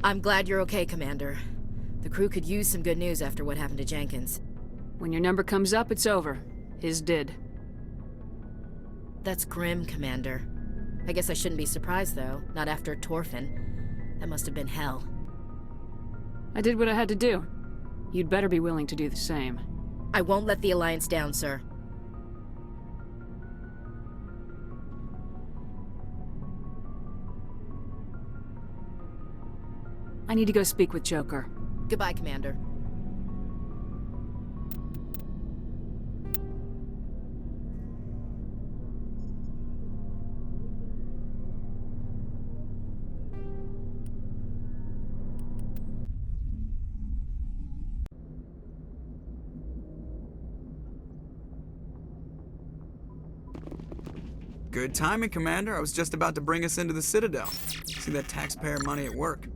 I'm glad you're okay, Commander. The crew could use some good news after what happened to Jenkins. When your number comes up, it's over. His did. That's grim, Commander. I guess I shouldn't be surprised, though. Not after Torfin. That must have been hell. I did what I had to do. You'd better be willing to do the same. I won't let the Alliance down, sir. I need to go speak with Joker. Goodbye, Commander. Good timing, Commander. I was just about to bring us into the Citadel. See that taxpayer money at work.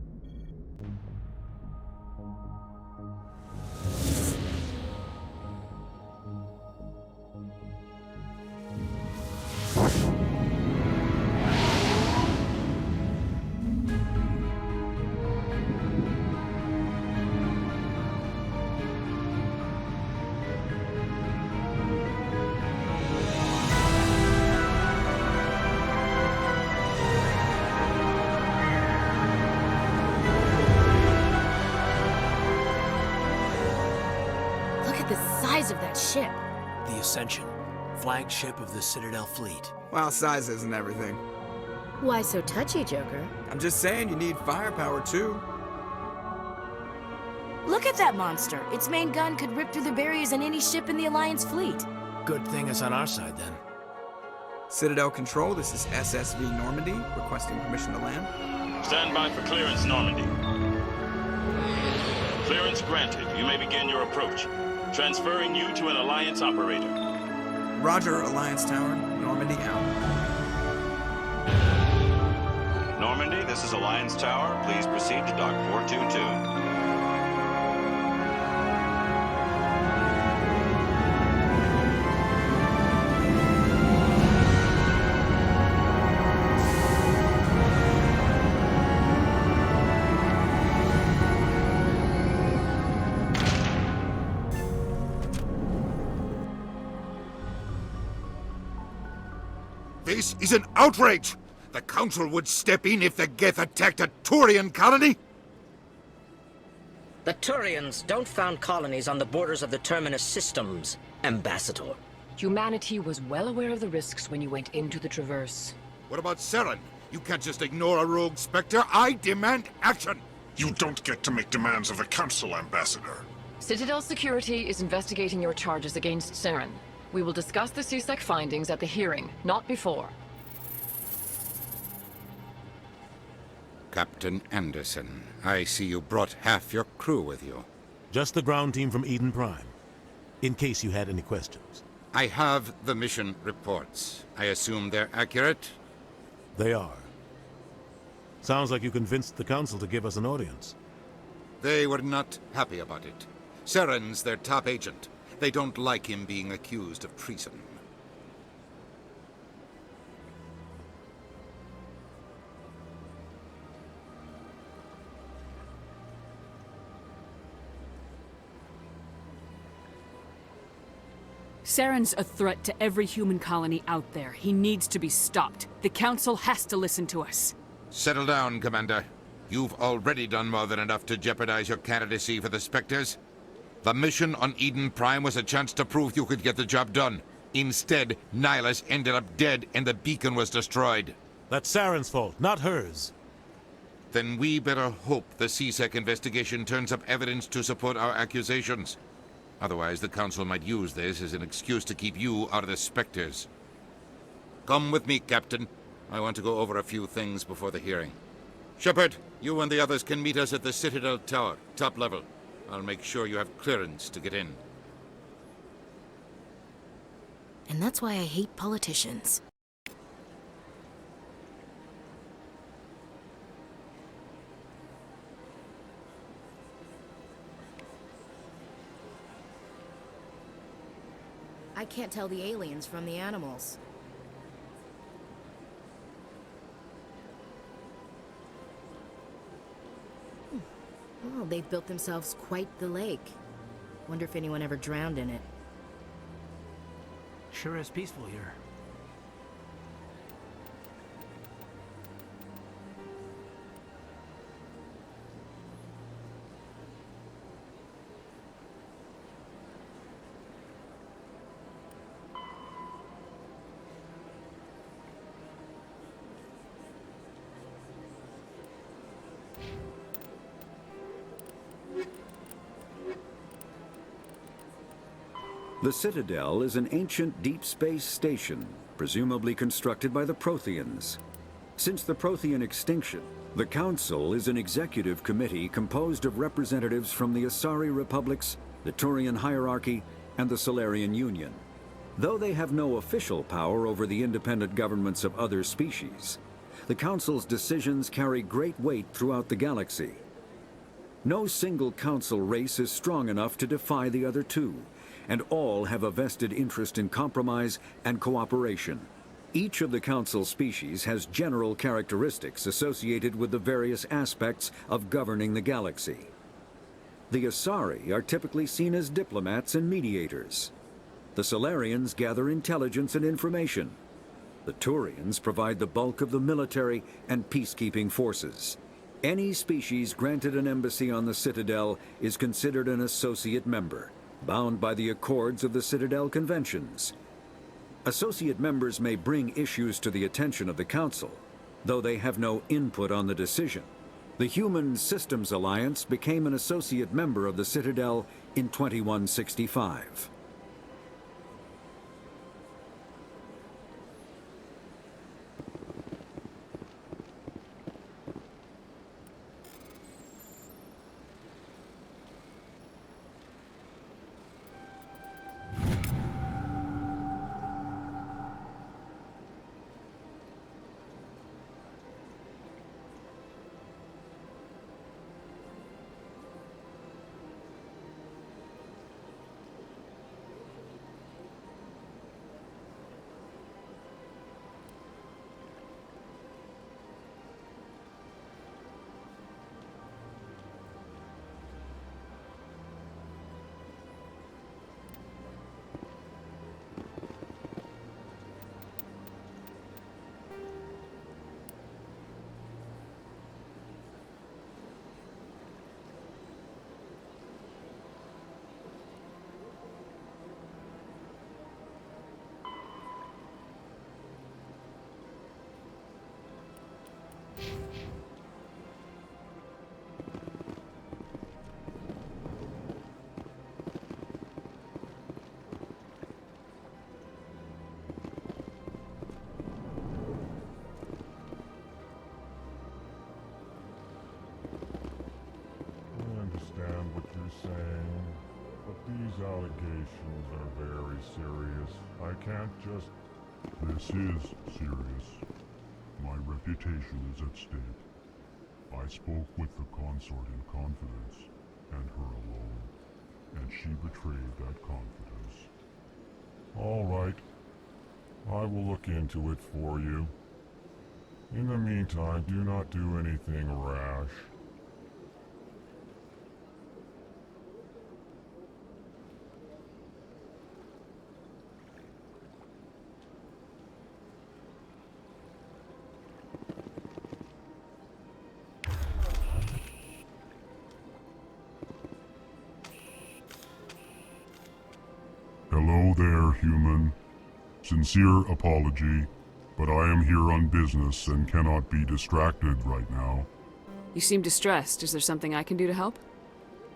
Of that ship. The Ascension, flagship of the Citadel fleet. Well, size isn't everything. Why so touchy, Joker? I'm just saying you need firepower, too. Look at that monster. Its main gun could rip through the barriers in any ship in the Alliance fleet. Good thing it's on our side, then. Citadel Control, this is SSV Normandy, requesting permission to land. Stand by for clearance, Normandy. Clearance granted. You may begin your approach. Transferring you to an Alliance operator. Roger, Alliance Tower. Normandy out. Normandy, this is Alliance Tower. Please proceed to Dock 422. This is an outrage! The Council would step in if the Geth attacked a Turian colony? The Turians don't found colonies on the borders of the Terminus systems, Ambassador. Humanity was well aware of the risks when you went into the Traverse. What about Saren? You can't just ignore a rogue Spectre. I demand action! You don't get to make demands of the Council, Ambassador. Citadel Security is investigating your charges against Saren. We will discuss the CSEC findings at the hearing, not before. Captain Anderson, I see you brought half your crew with you. Just the ground team from Eden Prime, in case you had any questions. I have the mission reports. I assume they're accurate? They are. Sounds like you convinced the Council to give us an audience. They were not happy about it. Saren's their top agent. They don't like him being accused of treason. Saren's a threat to every human colony out there. He needs to be stopped. The Council has to listen to us. Settle down, Commander. You've already done more than enough to jeopardize your candidacy for the Spectres. The mission on Eden Prime was a chance to prove you could get the job done. Instead, Nihilus ended up dead and the beacon was destroyed. That's Saren's fault, not hers. Then we better hope the CSEC investigation turns up evidence to support our accusations. Otherwise, the Council might use this as an excuse to keep you out of the Spectres. Come with me, Captain. I want to go over a few things before the hearing. Shepard, you and the others can meet us at the Citadel Tower, top level. I'll make sure you have clearance to get in. And that's why I hate politicians. I can't tell the aliens from the animals. Well, they've built themselves quite the lake. Wonder if anyone ever drowned in it. Sure is peaceful here. The Citadel is an ancient deep space station, presumably constructed by the Protheans. Since the Prothean extinction, the Council is an executive committee composed of representatives from the Asari Republics, the Turian Hierarchy, and the Solarian Union. Though they have no official power over the independent governments of other species, the Council's decisions carry great weight throughout the galaxy. No single Council race is strong enough to defy the other two, and all have a vested interest in compromise and cooperation. Each of the Council species has general characteristics associated with the various aspects of governing the galaxy. The Asari are typically seen as diplomats and mediators. The Solarians gather intelligence and information. The Turians provide the bulk of the military and peacekeeping forces. Any species granted an embassy on the Citadel is considered an associate member, bound by the accords of the Citadel Conventions. Associate members may bring issues to the attention of the Council, though they have no input on the decision. The Human Systems Alliance became an associate member of the Citadel in 2165. What you're saying, but these allegations are very serious. I can't just... This is serious. My reputation is at stake. I spoke with the consort in confidence, and her alone, and she betrayed that confidence. All right. I will look into it for you. In the meantime, do not do anything rash. Hello there, human. Sincere apology, but I am here on business and cannot be distracted right now. You seem distressed. Is there something I can do to help?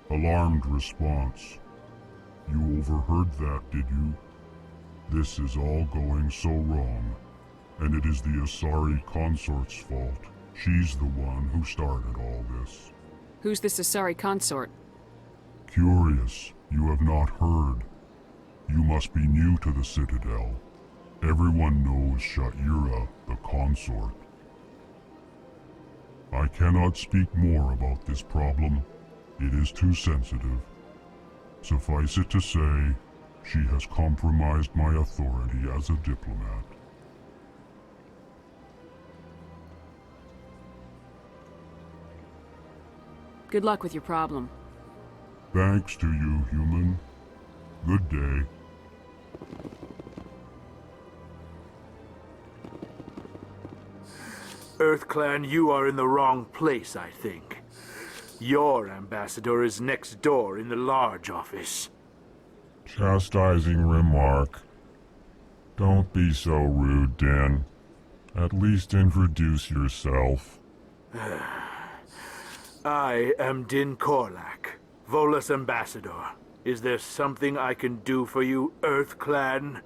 Alarmed response. You overheard that, did you? This is all going so wrong, and it is the Asari consort's fault. She's the one who started all this. Who's this Asari consort? Curious, you have not heard. You must be new to the Citadel. Everyone knows Sha'ira, the consort. I cannot speak more about this problem. It is too sensitive. Suffice it to say, she has compromised my authority as a diplomat. Good luck with your problem. Thanks to you, human. Good day. EarthClan, you are in the wrong place, I think. Your ambassador is next door in the large office. Chastising remark. Don't be so rude, Din. At least introduce yourself. I am Din Korlak, Volus ambassador. Is there something I can do for you, EarthClan?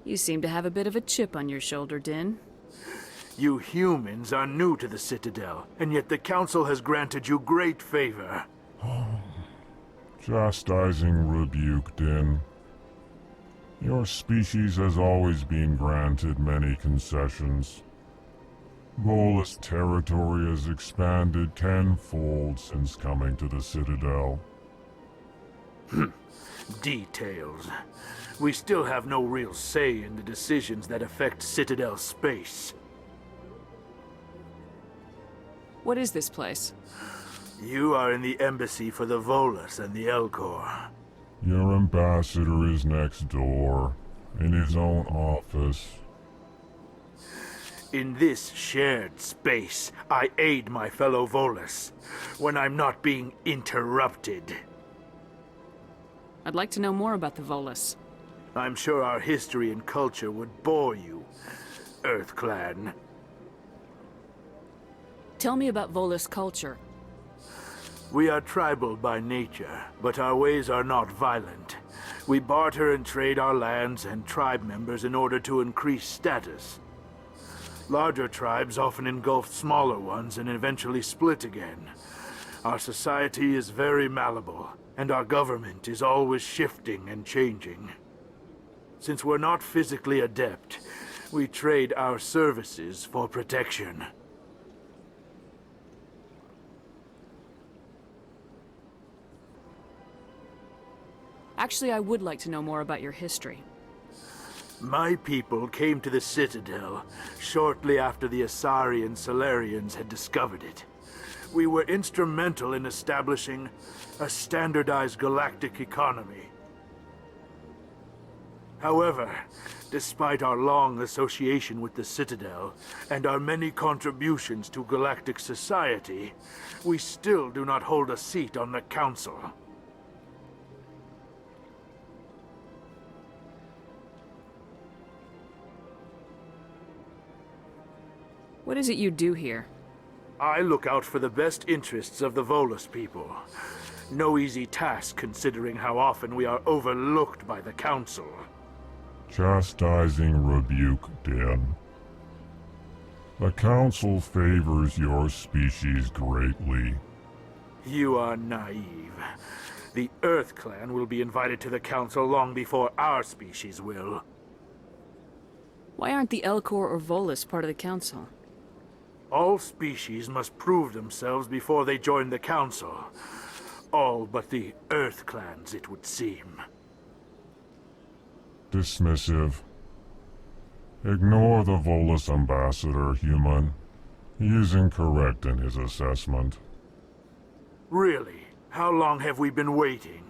You seem to have a bit of a chip on your shoulder, Din. You humans are new to the Citadel, and yet the Council has granted you great favor. Chastising rebuke, Din. Your species has always been granted many concessions. Volus territory has expanded tenfold since coming to the Citadel. Details. We still have no real say in the decisions that affect Citadel space. What is this place? You are in the embassy for the Volus and the Elcor. Your ambassador is next door, in his own office. In this shared space, I aid my fellow Volus when I'm not being interrupted. I'd like to know more about the Volus. I'm sure our history and culture would bore you, EarthClan. Tell me about Volus culture. We are tribal by nature, but our ways are not violent. We barter and trade our lands and tribe members in order to increase status. Larger tribes often engulf smaller ones and eventually split again. Our society is very malleable, and our government is always shifting and changing. Since we're not physically adept, we trade our services for protection. Actually, I would like to know more about your history. My people came to the Citadel shortly after the Asari and Solarians had discovered it. We were instrumental in establishing a standardized galactic economy. However, despite our long association with the Citadel and our many contributions to galactic society, we still do not hold a seat on the Council. What is it you do here? I look out for the best interests of the Volus people. No easy task considering how often we are overlooked by the Council. Chastising rebuke, Din. The Council favors your species greatly. You are naive. The EarthClan will be invited to the Council long before our species will. Why aren't the Elcor or Volus part of the Council? All species must prove themselves before they join the Council. All but the EarthClans, it would seem. Dismissive. Ignore the Volus ambassador, human. He is incorrect in his assessment. Really? How long have we been waiting?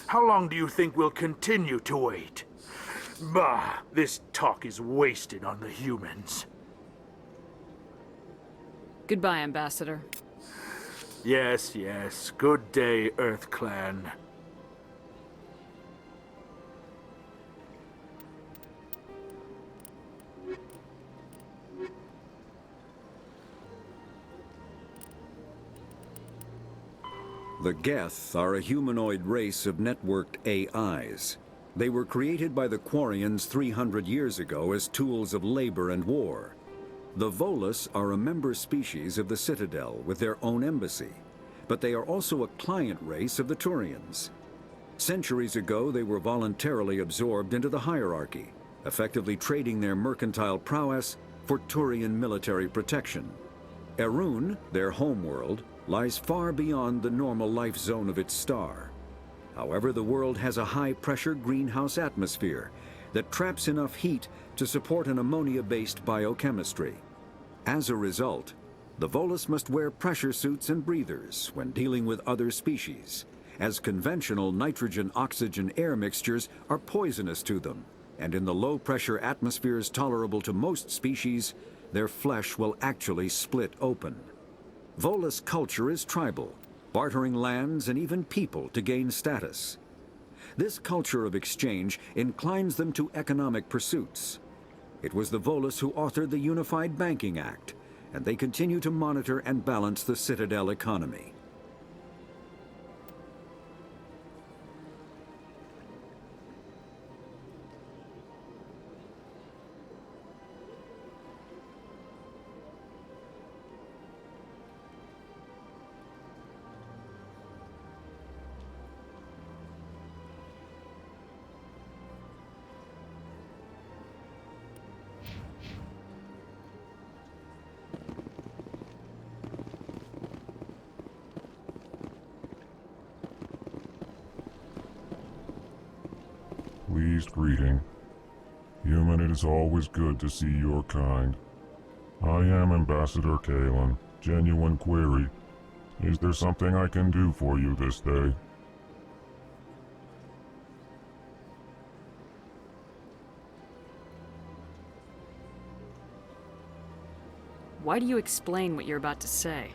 How long do you think we'll continue to wait? Bah, this talk is wasted on the humans. Goodbye, Ambassador. Yes, yes. Good day, EarthClan. The Geth are a humanoid race of networked AIs. They were created by the Quarians 300 years ago as tools of labor and war. The Volus are a member species of the Citadel with their own embassy, but they are also a client race of the Turians. Centuries ago, they were voluntarily absorbed into the hierarchy, effectively trading their mercantile prowess for Turian military protection. Erun, their homeworld, lies far beyond the normal life zone of its star. However, the world has a high-pressure greenhouse atmosphere that traps enough heat to support an ammonia-based biochemistry. As a result, The Volus must wear pressure suits and breathers when dealing with other species, as conventional nitrogen-oxygen-air mixtures are poisonous to them, and in the low-pressure atmospheres tolerable to most species, their flesh will actually split open. Volus culture is tribal, bartering lands and even people to gain status. This culture of exchange inclines them to economic pursuits. It was the Volus who authored the Unified Banking Act, and they continue to monitor and balance the Citadel economy. Pleased greeting. Human, it is always good to see your kind. I am Ambassador Kalen. Genuine query. Is there something I can do for you this day? Why do you explain what you're about to say?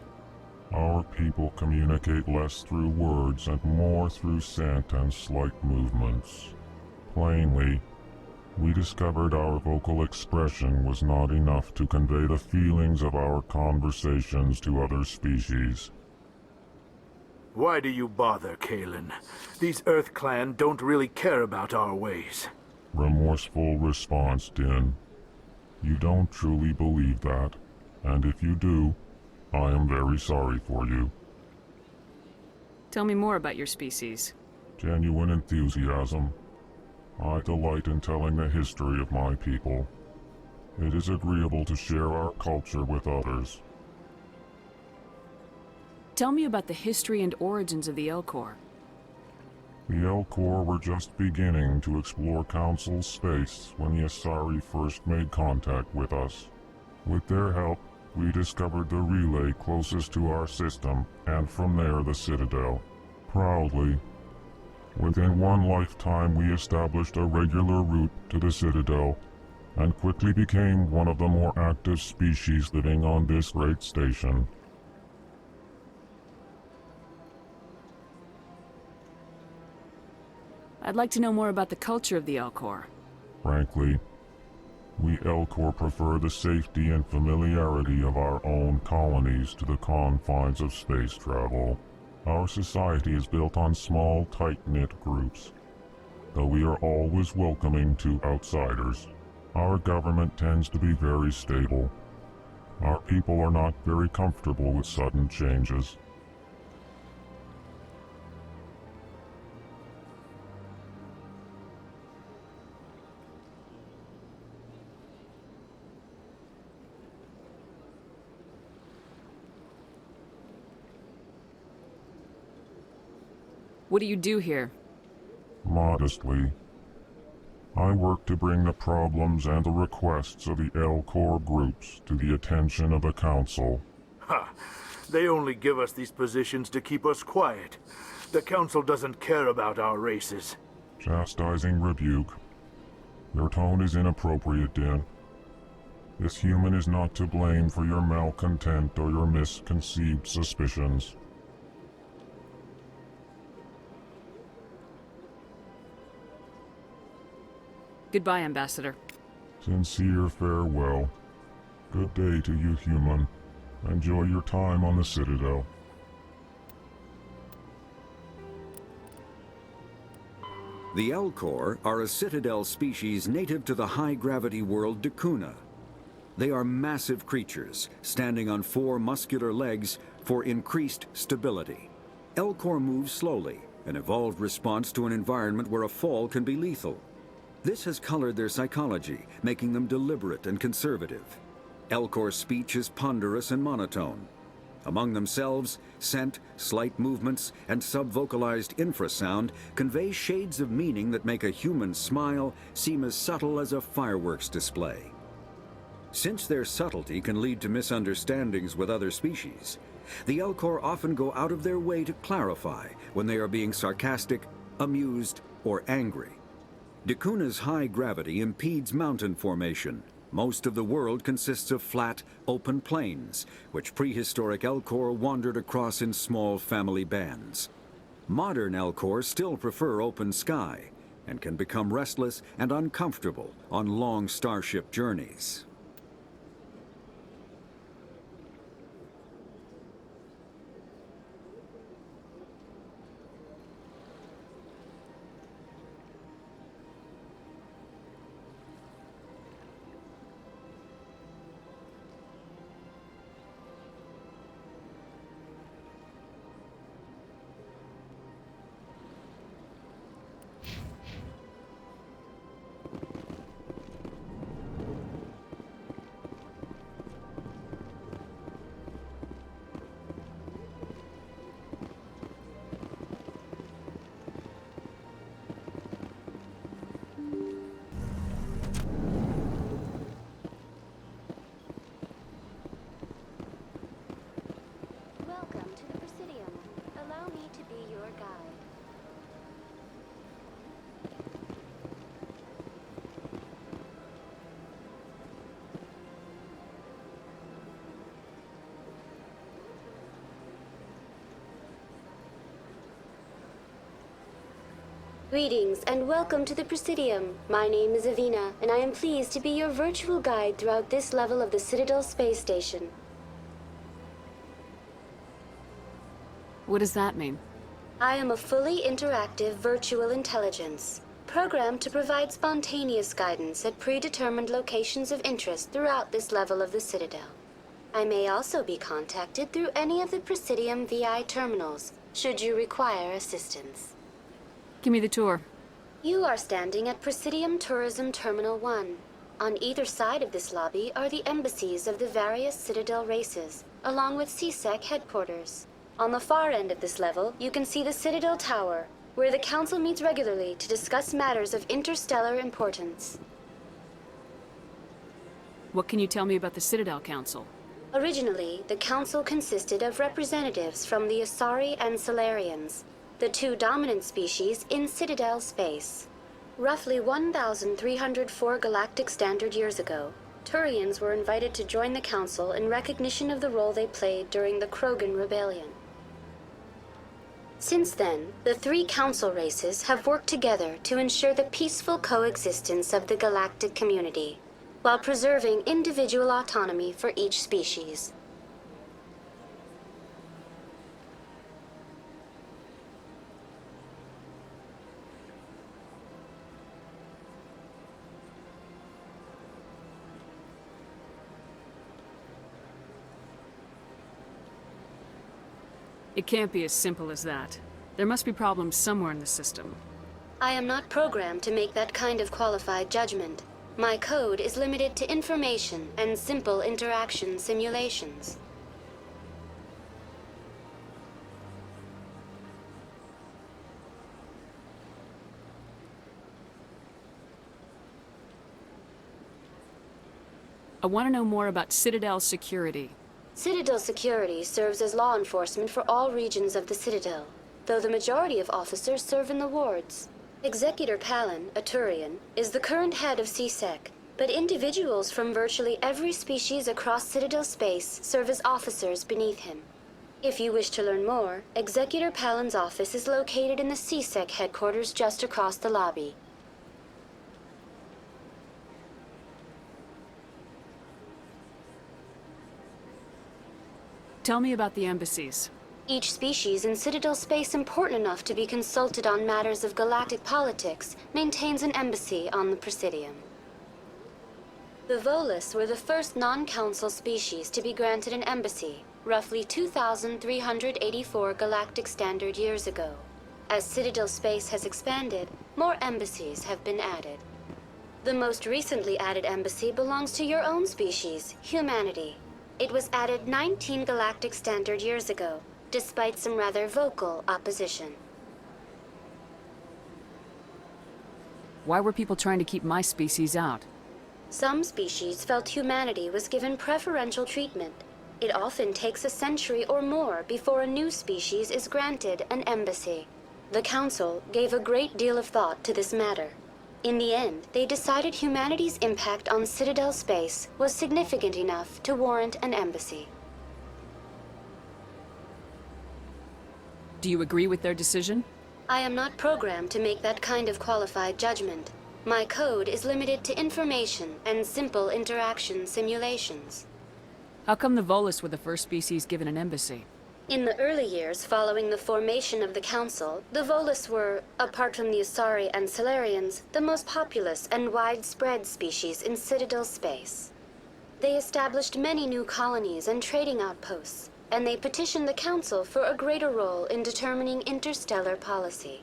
Our people communicate less through words and more through scent and slight movements. Plainly, we discovered our vocal expression was not enough to convey the feelings of our conversations to other species. Why do you bother, Kalen? These Earth Clan don't really care about our ways. Remorseful response, Din. You don't truly believe that, and if you do, I am very sorry for you. Tell me more about your species. Genuine enthusiasm. I delight in telling the history of my people. It is agreeable to share our culture with others. Tell me about the history and origins of the Elcor. The Elcor were just beginning to explore Council space when the Asari first made contact with us. With their help, we discovered the relay closest to our system, and from there the Citadel. Proudly, within one lifetime we established a regular route to the Citadel, and quickly became one of the more active species living on this great station. I'd like to know more about the culture of the Elcor. Frankly, we Elcor prefer the safety and familiarity of our own colonies to the confines of space travel. Our society is built on small, tight-knit groups, though we are always welcoming to outsiders. Our government tends to be very stable. Our people are not very comfortable with sudden changes. What do you do here? Modestly, I work to bring the problems and the requests of the Elcor groups to the attention of the Council. Ha! They only give us these positions to keep us quiet. The Council doesn't care about our races. Chastising rebuke. Your tone is inappropriate, Din. This human is not to blame for your malcontent or your misconceived suspicions. Goodbye, Ambassador. Sincere farewell. Good day to you, human. Enjoy your time on the Citadel. The Elcor are a Citadel species native to the high-gravity world Dakuna. They are massive creatures, standing on 4 muscular legs for increased stability. Elcor move slowly, an evolved response to an environment where a fall can be lethal. This has colored their psychology, making them deliberate and conservative. Elcor speech is ponderous and monotone. Among themselves, scent, slight movements, and sub-vocalized infrasound convey shades of meaning that make a human smile seem as subtle as a fireworks display. Since their subtlety can lead to misunderstandings with other species, the Elcor often go out of their way to clarify when they are being sarcastic, amused, or angry. Dacuna's high gravity impedes mountain formation. Most of the world consists of flat, open plains, which prehistoric Elcor wandered across in small family bands. Modern Elcor still prefer open sky, and can become restless and uncomfortable on long starship journeys. Welcome to the Presidium. Allow me to be your guide. Greetings and welcome to the Presidium. My name is Avina, and I am pleased to be your virtual guide throughout this level of the Citadel space station. What does that mean? I am a fully interactive virtual intelligence, programmed to provide spontaneous guidance at predetermined locations of interest throughout this level of the Citadel. I may also be contacted through any of the Presidium VI terminals, should you require assistance. Give me the tour. You are standing at Presidium Tourism Terminal 1. On either side of this lobby are the embassies of the various Citadel races, along with CSEC headquarters. On the far end of this level, you can see the Citadel Tower, where the Council meets regularly to discuss matters of interstellar importance. What can you tell me about the Citadel Council? Originally, the Council consisted of representatives from the Asari and Solarians, the two dominant species in Citadel space. Roughly 1,304 galactic standard years ago, Turians were invited to join the Council in recognition of the role they played during the Krogan Rebellion. Since then, the three Council races have worked together to ensure the peaceful coexistence of the galactic community, while preserving individual autonomy for each species. It can't be as simple as that. There must be problems somewhere in the system. I am not programmed to make that kind of qualified judgment. My code is limited to information and simple interaction simulations. I want to know more about Citadel security. Citadel security serves as law enforcement for all regions of the Citadel, though the majority of officers serve in the wards. Executor Palin, a Turian, is the current head of CSEC, but individuals from virtually every species across Citadel space serve as officers beneath him. If you wish to learn more, Executor Palin's office is located in the CSEC headquarters just across the lobby. Tell me about the embassies. Each species in Citadel space important enough to be consulted on matters of galactic politics maintains an embassy on the Presidium. The Volus were the first non-council species to be granted an embassy, roughly 2,384 galactic standard years ago. As Citadel space has expanded, more embassies have been added. The most recently added embassy belongs to your own species, humanity. It was added 19 galactic standard years ago, despite some rather vocal opposition. Why were people trying to keep my species out? Some species felt humanity was given preferential treatment. It often takes a century or more before a new species is granted an embassy. The Council gave a great deal of thought to this matter. In the end, they decided humanity's impact on Citadel space was significant enough to warrant an embassy. Do you agree with their decision? I am not programmed to make that kind of qualified judgment. My code is limited to information and simple interaction simulations. How come the Volus were the first species given an embassy? In the early years following the formation of the Council, the Volus were, apart from the Asari and Solarians, the most populous and widespread species in Citadel space. They established many new colonies and trading outposts, and they petitioned the Council for a greater role in determining interstellar policy.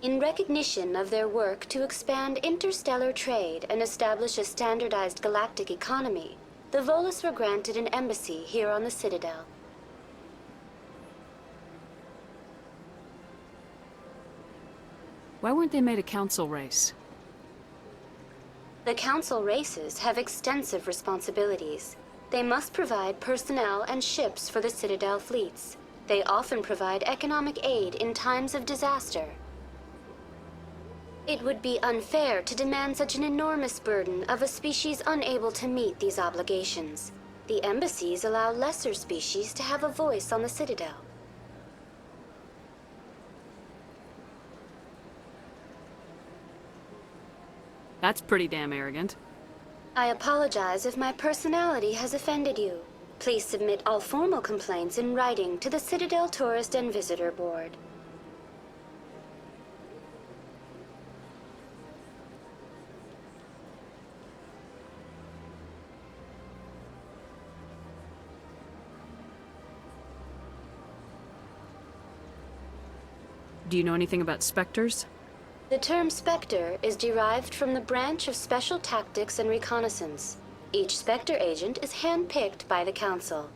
In recognition of their work to expand interstellar trade and establish a standardized galactic economy, the Volus were granted an embassy here on the Citadel. Why weren't they made a council race? The Council races have extensive responsibilities. They must provide personnel and ships for the Citadel fleets. They often provide economic aid in times of disaster. It would be unfair to demand such an enormous burden of a species unable to meet these obligations. The embassies allow lesser species to have a voice on the Citadel. That's pretty damn arrogant. I apologize if my personality has offended you. Please submit all formal complaints in writing to the Citadel Tourist and Visitor Board. Do you know anything about specters? The term Spectre is derived from the branch of Special Tactics and Reconnaissance. Each Spectre agent is handpicked by the Council.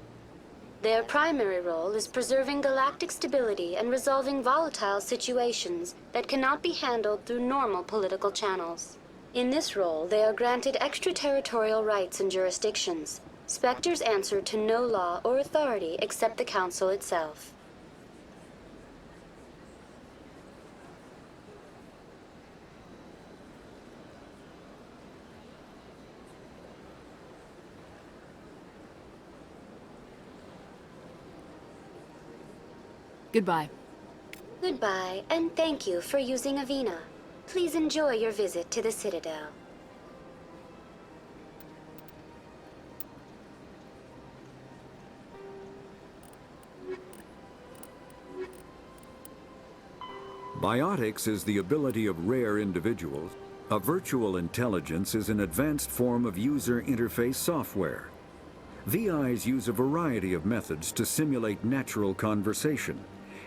Their primary role is preserving galactic stability and resolving volatile situations that cannot be handled through normal political channels. In this role, they are granted extraterritorial rights and jurisdictions. Spectres answer to no law or authority except the Council itself. Goodbye. Goodbye, and thank you for using Avina. Please enjoy your visit to the Citadel. Biotics is the ability of rare individuals. A virtual intelligence is an advanced form of user interface software. VIs use a variety of methods to simulate natural conversation,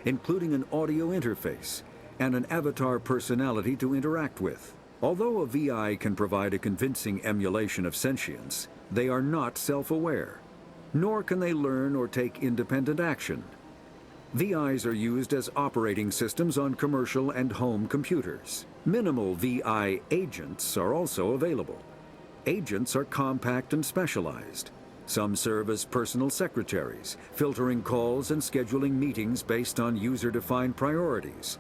including an audio interface and an avatar personality to interact with. Although a VI can provide a convincing emulation of sentience, they are not self-aware, nor can they learn or take independent action. VIs are used as operating systems on commercial and home computers. Minimal VI agents are also available. Agents are compact and specialized. Some serve as personal secretaries, filtering calls and scheduling meetings based on user-defined priorities.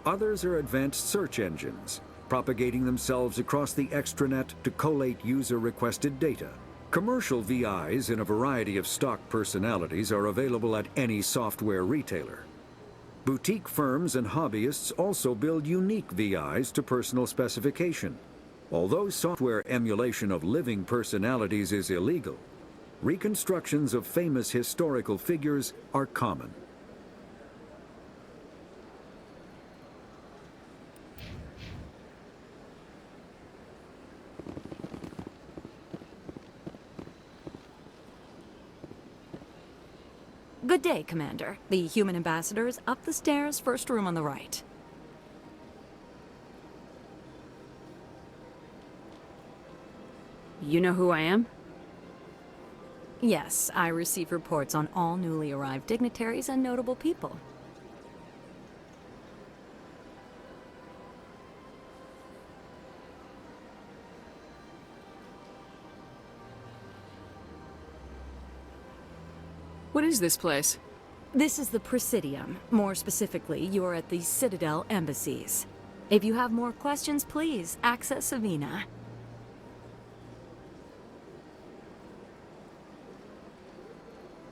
Others are advanced search engines, propagating themselves across the extranet to collate user-requested data. Commercial VIs in a variety of stock personalities are available at any software retailer. Boutique firms and hobbyists also build unique VIs to personal specification. Although software emulation of living personalities is illegal, reconstructions of famous historical figures are common. Good day, Commander. The human ambassador is up the stairs, first room on the right. You know who I am? Yes, I receive reports on all newly arrived dignitaries and notable people. What is this place? This is the Presidium. More specifically, you're at the Citadel embassies. If you have more questions, please access Savina.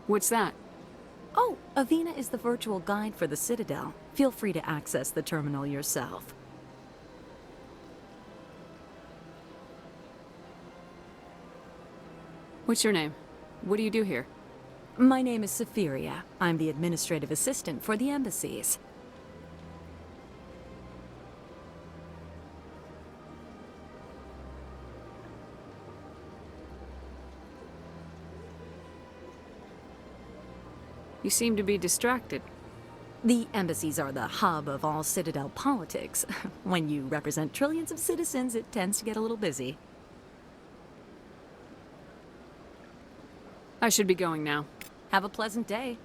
What's that? Oh, Avina is the virtual guide for the Citadel. Feel free to access the terminal yourself. What's your name? What do you do here? My name is Safiria. I'm the administrative assistant for the embassies. You seem to be distracted. The embassies are the hub of all Citadel politics. When you represent trillions of citizens, it tends to get a little busy. I should be going now. Have a pleasant day.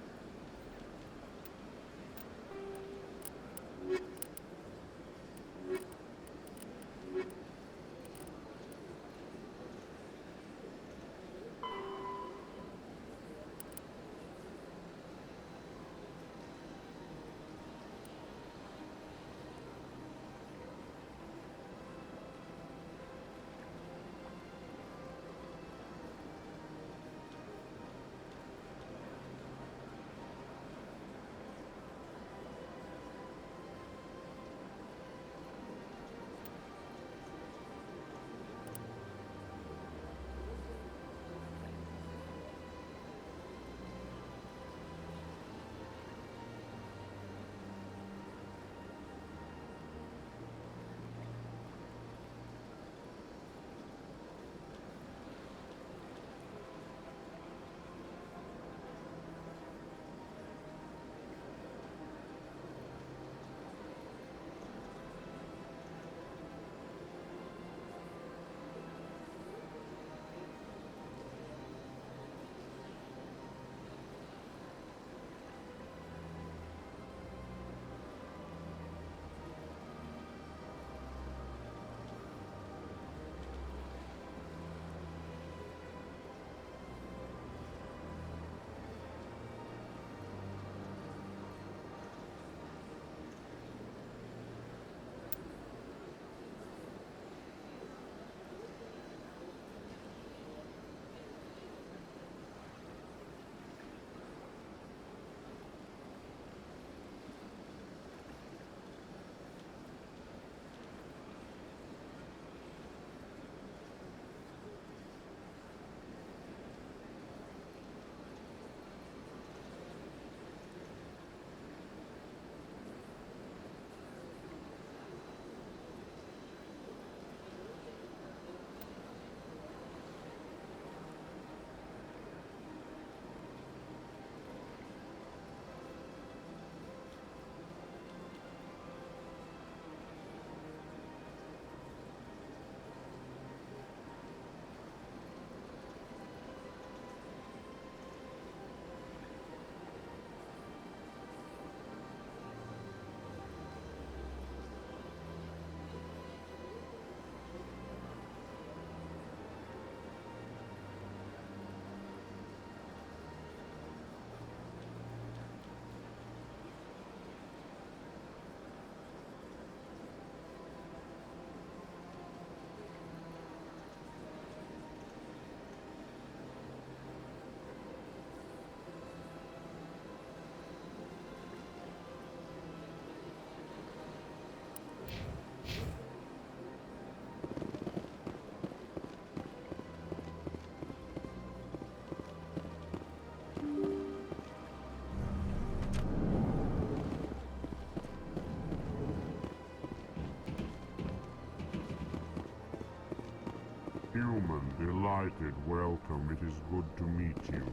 Human, delighted, welcome. It is good to meet you.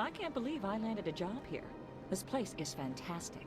I can't believe I landed a job here. This place is fantastic.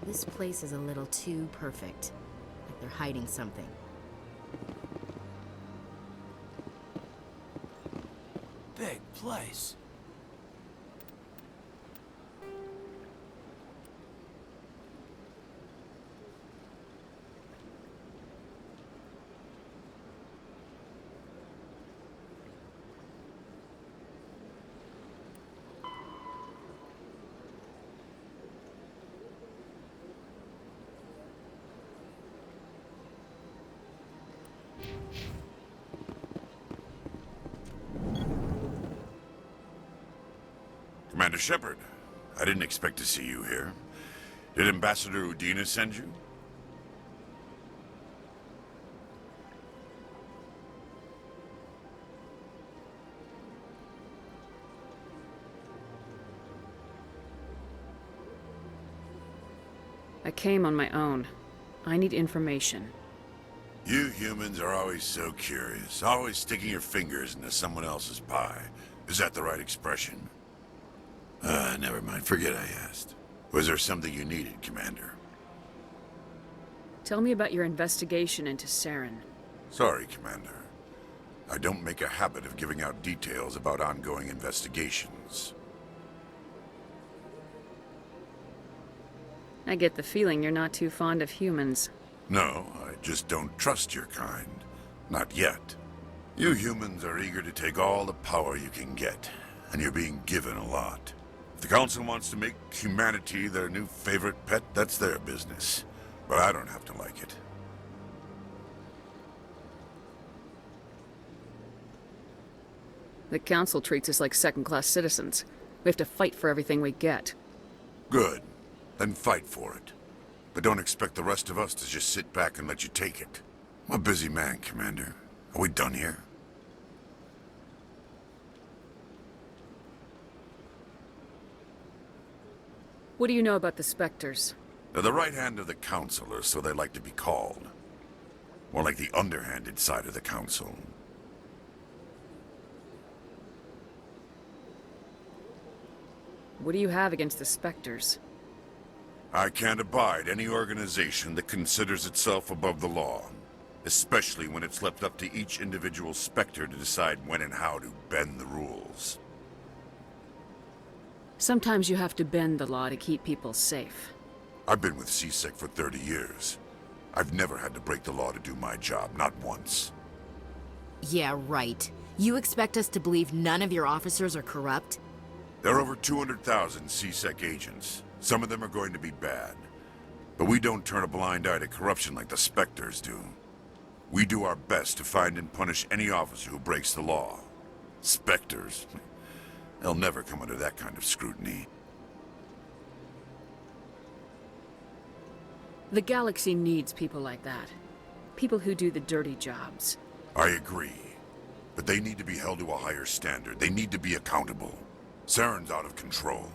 This place is a little too perfect. Like they're hiding something. Big place. Commander Shepard, I didn't expect to see you here. Did Ambassador Udina send you? I came on my own. I need information. You humans are always so curious, always sticking your fingers into someone else's pie. Is that the right expression? Never mind. Forget I asked. Was there something you needed, Commander? Tell me about your investigation into Saren. Sorry, Commander. I don't make a habit of giving out details about ongoing investigations. I get the feeling you're not too fond of humans. No, I just don't trust your kind. Not yet. You humans are eager to take all the power you can get, and you're being given a lot. If the Council wants to make humanity their new favorite pet, that's their business. But I don't have to like it. The Council treats us like second-class citizens. We have to fight for everything we get. Good. Then fight for it. But don't expect the rest of us to just sit back and let you take it. I'm a busy man, Commander. Are we done here? What do you know about the Spectres? They're the right hand of the Council, or so they like to be called. More like the underhanded side of the Council. What do you have against the Spectres? I can't abide any organization that considers itself above the law. Especially when it's left up to each individual Spectre to decide when and how to bend the rules. Sometimes you have to bend the law to keep people safe. I've been with CSEC for 30 years. I've never had to break the law to do my job, not once. Yeah, right. You expect us to believe none of your officers are corrupt? There are over 200,000 CSEC agents. Some of them are going to be bad. But we don't turn a blind eye to corruption like the Spectres do. We do our best to find and punish any officer who breaks the law. Spectres? They'll never come under that kind of scrutiny. The galaxy needs people like that. People who do the dirty jobs. I agree. But they need to be held to a higher standard. They need to be accountable. Saren's out of control.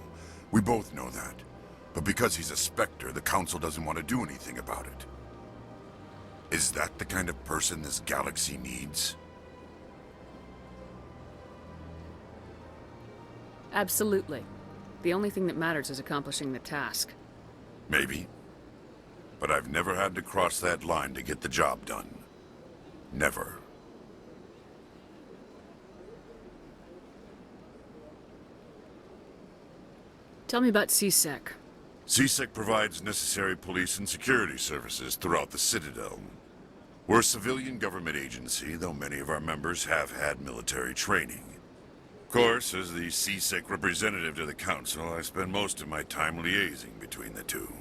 We both know that. But because he's a Spectre, the Council doesn't want to do anything about it. Is that the kind of person this galaxy needs? Absolutely. The only thing that matters is accomplishing the task. Maybe. But I've never had to cross that line to get the job done. Never. Tell me about CSEC. CSEC provides necessary police and security services throughout the Citadel. We're a civilian government agency, though many of our members have had military training. Of course, as the CSEC representative to the Council, I spend most of my time liaising between the two.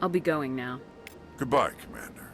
I'll be going now. Goodbye, Commander.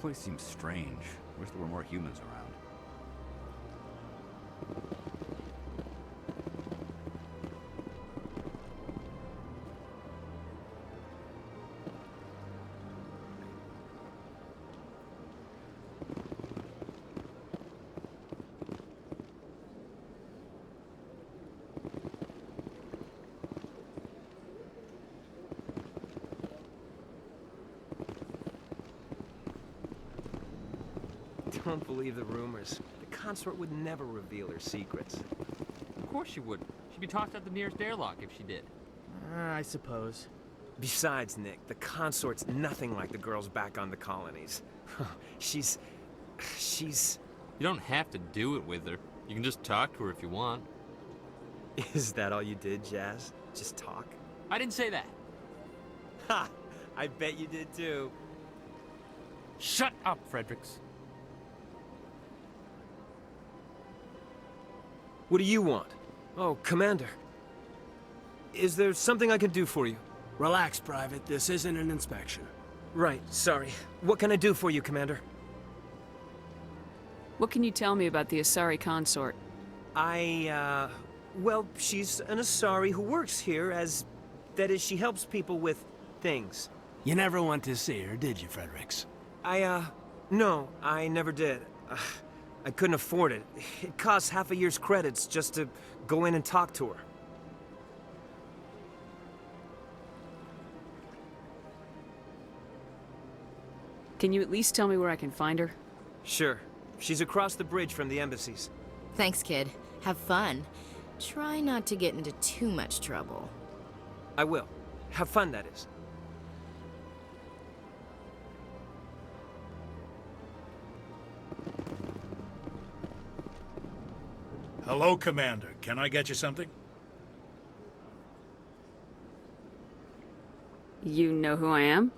place seems strange. Wish there were more humans around. Don't believe the rumors. The consort would never reveal her secrets. Of course she wouldn't. She'd be tossed out the nearest airlock if she did. I suppose. Besides, Nick, the consort's nothing like the girls back on the colonies. She's... You don't have to do it with her. You can just talk to her if you want. Is that all you did, Jazz? Just talk? I didn't say that. Ha! I bet you did too. Shut up, Fredericks. What do you want? Oh, Commander. Is there something I can do for you? Relax, Private. This isn't an inspection. Right, sorry. What can I do for you, Commander? What can you tell me about the Asari consort? Well, she's an Asari who works here as... That is, she helps people with things. You never went to see her, did you, Fredericks? No, I never did. I couldn't afford it. It costs half a year's credits just to go in and talk to her. Can you at least tell me where I can find her? Sure. She's across the bridge from the embassies. Thanks, kid. Have fun. Try not to get into too much trouble. I will. Have fun, that is. Hello, Commander. Can I get you something? You know who I am?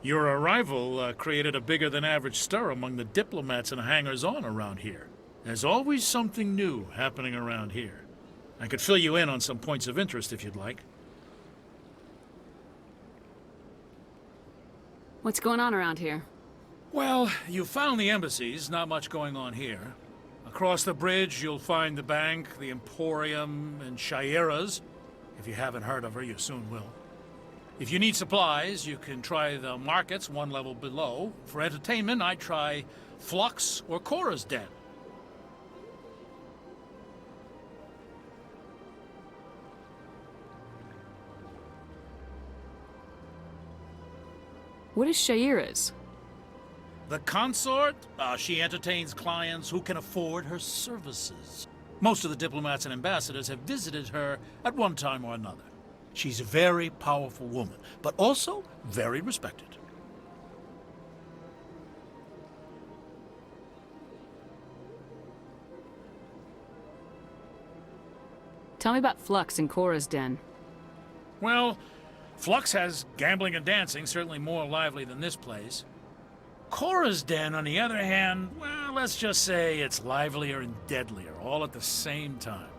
Your arrival created a bigger-than-average stir among the diplomats and hangers-on around here. There's always something new happening around here. I could fill you in on some points of interest if you'd like. What's going on around here? Well, you found the embassies. Not much going on here. Across the bridge, you'll find the bank, the Emporium, and Shaira's. If you haven't heard of her, you soon will. If you need supplies, you can try the markets one level below. For entertainment, I'd try Flux or Cora's Den. What is Shaira's? The consort? She entertains clients who can afford her services. Most of the diplomats and ambassadors have visited her at one time or another. She's a very powerful woman, but also very respected. Tell me about Flux and Cora's Den. Well, Flux has gambling and dancing, certainly more lively than this place. Cora's Den, on the other hand, well, let's just say it's livelier and deadlier, all at the same time.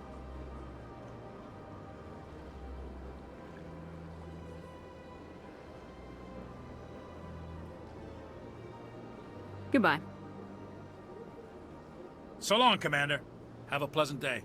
Goodbye. So long, Commander. Have a pleasant day.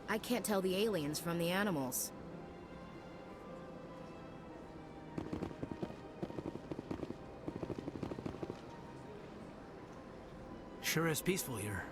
I can't tell the aliens from the animals. Sure is peaceful here.